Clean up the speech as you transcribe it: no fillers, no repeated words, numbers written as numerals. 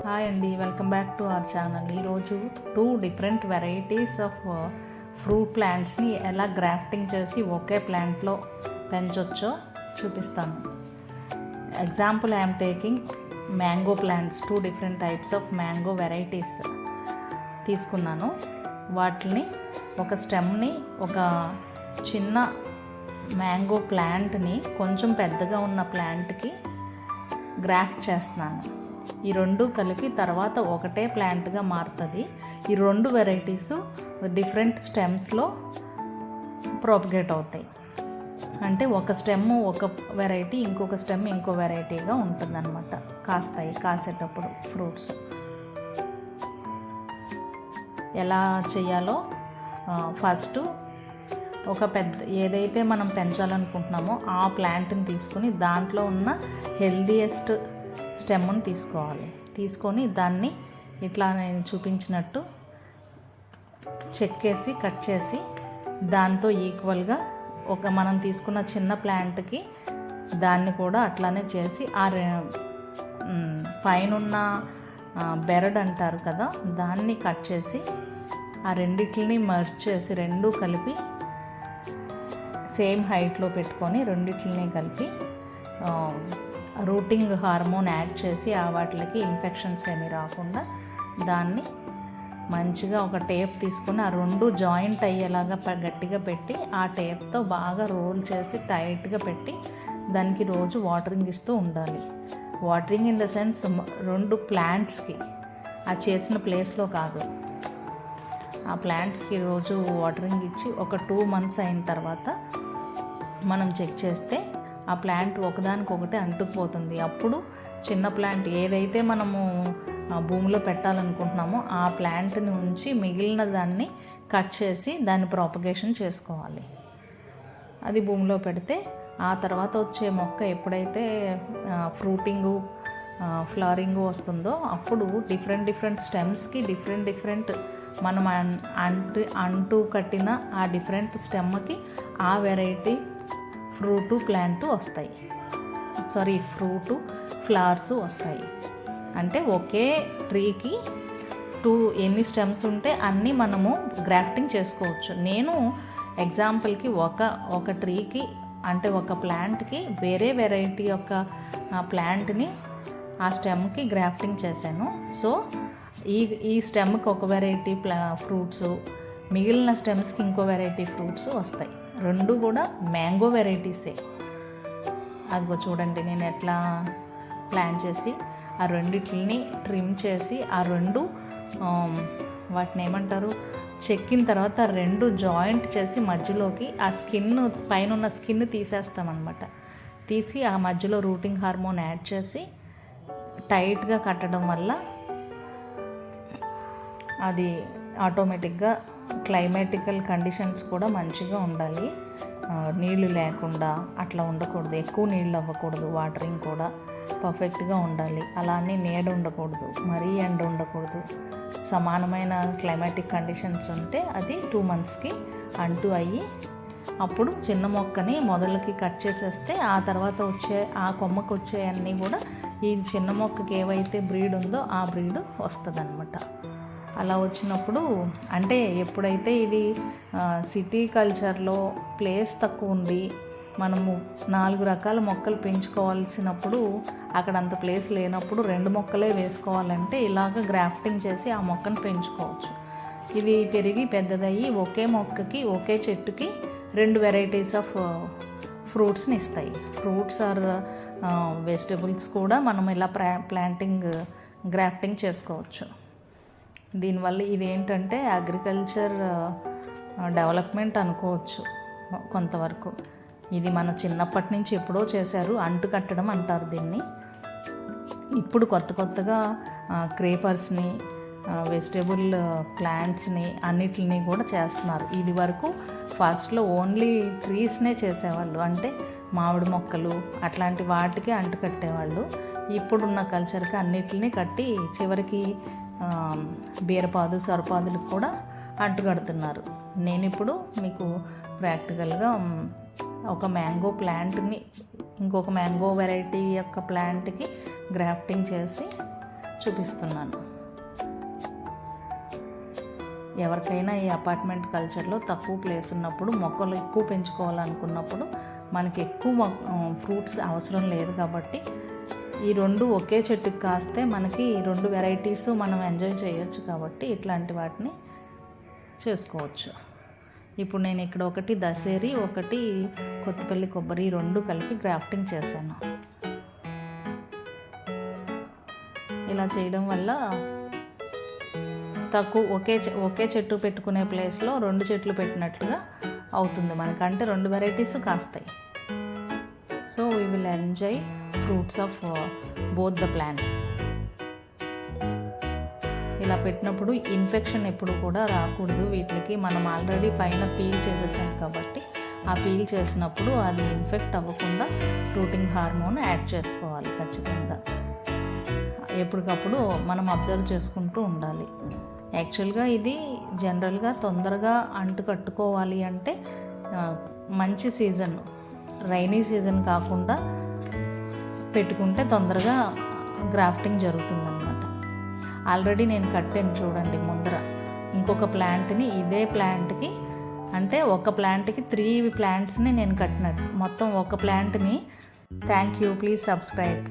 Hi అండి, welcome back to our channel. ఈరోజు 2 different varieties of fruit ప్లాంట్స్ని ఎలా grafting చేసి ఒకే ప్లాంట్లో పెంచవచ్చో చూపిస్తాను. Example I'm taking mango plants. 2 different types of mango varieties తీసుకున్నాను. వాటిని ఒక స్టెమ్ని, ఒక చిన్న మ్యాంగో ప్లాంట్ని కొంచెం పెద్దగా ఉన్న ప్లాంట్కి గ్రాఫ్ట్ చేస్తున్నాను. ఈ 2 కలిపి తర్వాత ఒకటే ప్లాంట్గా మారుతుంది. ఈ 2 వెరైటీస్ డిఫరెంట్ స్టెమ్స్లో ప్రాపగేట్ అవుతాయి. అంటే ఒక స్టెమ్ ఒక వెరైటీ, ఇంకొక స్టెమ్ ఇంకో వెరైటీగా ఉంటుందన్నమాట. కాసేటప్పుడు ఫ్రూట్స్ ఎలా చేయాలో ఫస్ట్ ఒక ఏదైతే మనం పెంచాలనుకుంటున్నామో ఆ ప్లాంట్ని తీసుకొని దాంట్లో ఉన్న హెల్దీయెస్ట్ స్టెమ్ని తీసుకొని దాన్ని ఇట్లా నేను చూపించినట్టు చెక్కేసి కట్ చేసి దాంతో ఈక్వల్గా మనం తీసుకున్న చిన్న ప్లాంట్కి దాన్ని కూడా అట్లానే చేసి ఆ పైనున్న బెరడ్ అంటారు కదా, దాన్ని కట్ చేసి ఆ రెండిటిని మర్జ్ చేసి 2 కలిపి సేమ్ హైట్లో పెట్టుకొని రెండిటిని కలిపి రూటింగ్ హార్మోన్ యాడ్ చేసి ఆ వాటికి ఇన్ఫెక్షన్స్ ఏమీ రాకుండా దాన్ని మంచిగా ఒక టేప్ తీసుకొని ఆ 2 జాయింట్ అయ్యేలాగా గట్టిగా పెట్టి ఆ టేప్తో బాగా రోల్ చేసి టైట్గా పెట్టి దానికి రోజు వాటరింగ్ ఇస్తూ ఉండాలి. వాటరింగ్ ఇన్ ద సెన్స్ 2 ప్లాంట్స్కి, ఆ చేసిన ప్లేస్లో కాదు, ఆ ప్లాంట్స్కి రోజు వాటరింగ్ ఇచ్చి ఒక 2 months అయిన తర్వాత మనం చెక్ చేస్తే ఆ ప్లాంట్ ఒకదానికొకటి అంటుకుపోతుంది. అప్పుడు చిన్న ప్లాంట్ ఏదైతే మనము భూమిలో పెట్టాలనుకుంటున్నామో ఆ ప్లాంట్ని ఉంచి మిగిలిన దాన్ని కట్ చేసి దాన్ని ప్రాపగేషన్ చేసుకోవాలి. అది భూమిలో పెడితే ఆ తర్వాత వచ్చే మొక్క ఎప్పుడైతే ఫ్రూటింగు ఫ్లవరింగు వస్తుందో అప్పుడు డిఫరెంట్ స్టెమ్స్కి డిఫరెంట్ మనం అంటూ కట్టిన ఆ డిఫరెంట్ స్టెమ్కి ఆ వెరైటీ ఫ్రూటు ఫ్లవర్స్ వస్తాయి. అంటే ఒకే ట్రీకి 2 ఎన్ని స్టెమ్స్ ఉంటే అన్నీ మనము గ్రాఫ్టింగ్ చేసుకోవచ్చు. నేను ఎగ్జాంపుల్కి ఒక ట్రీకి అంటే ఒక ప్లాంట్కి వేరే వెరైటీ యొక్క ప్లాంట్ని ఆ స్టెమ్కి గ్రాఫ్టింగ్ చేశాను. సో ఈ స్టెమ్కి ఒక వెరైటీ ఫ్రూట్స్, మిగిలిన స్టెమ్స్కి ఇంకో వెరైటీ ఫ్రూట్స్ వస్తాయి. 2 కూడా మ్యాంగో వెరైటీసే. అదిగో చూడండి, నేను ఎట్లా ప్లాన్ చేసి ఆ రెండిటిని ట్రిమ్ చేసి ఆ 2 వాటిని ఏమంటారు, చెక్కిన తర్వాత 2 జాయింట్ చేసి మధ్యలోకి ఆ పైన ఉన్న స్కిన్ తీసేస్తామన్నమాట. తీసి ఆ మధ్యలో రూటింగ్ హార్మోన్ యాడ్ చేసి టైట్గా కట్టడం వల్ల అది ఆటోమేటిక్గా క్లైమాటికల్ కండిషన్స్ కూడా మంచిగా ఉండాలి. నీళ్లు లేకుండా అట్లా ఉండకూడదు, ఎక్కువ నీళ్ళు అవ్వకూడదు, వాటరింగ్ కూడా పర్ఫెక్ట్గా ఉండాలి. అలానే నీడ ఉండకూడదు, మరీ ఎండ ఉండకూడదు. సమానమైన క్లైమాటిక్ కండిషన్స్ ఉంటే అది 2 monthsకి అయ్యి అప్పుడు చిన్న మొక్కని మొదలకి కట్ చేసేస్తే ఆ తర్వాత వచ్చే ఆ కొమ్మకు వచ్చే అన్నీ కూడా ఈ చిన్న మొక్కకి ఏవైతే బ్రీడ్ ఉందో ఆ బ్రీడ్ వస్తుందన్నమాట. అలా వచ్చినప్పుడు అంటే ఎప్పుడైతే ఇది సిటీ కల్చర్లో ప్లేస్ తక్కువ ఉండి మనము 4 రకాల మొక్కలు పెంచుకోవాల్సినప్పుడు అక్కడ అంత ప్లేస్ లేనప్పుడు 2 మొక్కలే వేసుకోవాలంటే ఇలాగ గ్రాఫ్టింగ్ చేసి ఆ మొక్కను పెంచుకోవచ్చు. ఇవి పెరిగి పెద్దదయ్యి ఒకే మొక్కకి ఒకే చెట్టుకి 2 వెరైటీస్ ఆఫ్ ఫ్రూట్స్ని ఇస్తాయి. ఫ్రూట్స్ ఆర్ వెజిటబుల్స్ కూడా మనం ఇలా గ్రాఫ్టింగ్ చేసుకోవచ్చు. దీనివల్ల ఇదేంటంటే అగ్రికల్చర్ డెవలప్మెంట్ అనుకోవచ్చు కొంతవరకు. ఇది మన చిన్నప్పటి నుంచి ఎప్పుడో చేశారు, అంటు కట్టడం అంటారు దీన్ని. ఇప్పుడు కొత్తగా క్రేపర్స్ని, వెజిటబుల్ ప్లాంట్స్ని అన్నిటిని కూడా చేస్తున్నారు. ఇది వరకు ఫస్ట్లో ఓన్లీ ట్రీస్నే చేసేవాళ్ళు, అంటే మామిడి మొక్కలు అట్లాంటి వాటికి అంటు కట్టేవాళ్ళు. ఇప్పుడున్న కల్చర్కి అన్నిటిని కట్టి చివరికి బీరపాదు, సొరపాదులకు కూడా అంటుకడుతున్నారు. నేను ఇప్పుడు మీకు ప్రాక్టికల్గా ఒక మ్యాంగో ప్లాంట్ని ఇంకొక మ్యాంగో వెరైటీ యొక్క ప్లాంట్కి గ్రాఫ్టింగ్ చేసి చూపిస్తున్నాను. ఎవరికైనా ఈ అపార్ట్మెంట్ కల్చర్లో తక్కువ ప్లేస్ ఉన్నప్పుడు, మొక్కలు ఎక్కువ పెంచుకోవాలనుకున్నప్పుడు మనకి ఎక్కువ ఫ్రూట్స్ అవసరం లేదు కాబట్టి ఈ రెండు ఒకే చెట్టుకి కాస్తే మనకి ఈ రెండు వెరైటీస్ మనం ఎంజాయ్ చేయొచ్చు కాబట్టి ఇట్లాంటి వాటిని చేసుకోవచ్చు. ఇప్పుడు నేను ఇక్కడ ఒకటి దశేరి, ఒకటి కొత్తపల్లి కొబ్బరి రెండు కలిపి గ్రాఫ్టింగ్ చేశాను. ఇలా చేయడం వల్ల తక్కువ ఒకే చెట్టు పెట్టుకునే ప్లేస్లో రెండు చెట్లు పెట్టినట్లుగా అవుతుంది మనకంటే రెండు వెరైటీస్ కాస్తాయి. So we will enjoy fruits of both the plants. ఇలా పెట్టినప్పుడు ఇన్ఫెక్షన్ ఎప్పుడు కూడా రాకూడదు వీటికి. మనం ఆల్రెడీ పైన పీల్ చేసేసాం కాబట్టి ఆ పీల్ చేసినప్పుడు అది ఇన్ఫెక్ట్ అవ్వకుండా ఫ్రూటింగ్ హార్మోన్ యాడ్ చేసుకోవాలి ఖచ్చితంగా. ఎప్పటికప్పుడు మనం అబ్జర్వ్ చేసుకుంటూ ఉండాలి. యాక్చువల్గా ఇది జనరల్గా తొందరగా అంటు కట్టుకోవాలి అంటే మంచి సీజన్, రైనీ సీజన్ కాకుండా పెట్టుకుంటే తొందరగా గ్రాఫ్టింగ్ జరుగుతుందన్నమాట. ఆల్రెడీ నేను కట్టాను చూడండి ముందర ఇంకొక ప్లాంట్ని, ఇదే ప్లాంట్కి అంటే ఒక ప్లాంట్కి 3 ప్లాంట్స్ని నేను కట్టినట్టు మొత్తం ఒక ప్లాంట్ని. Thank you, please subscribe.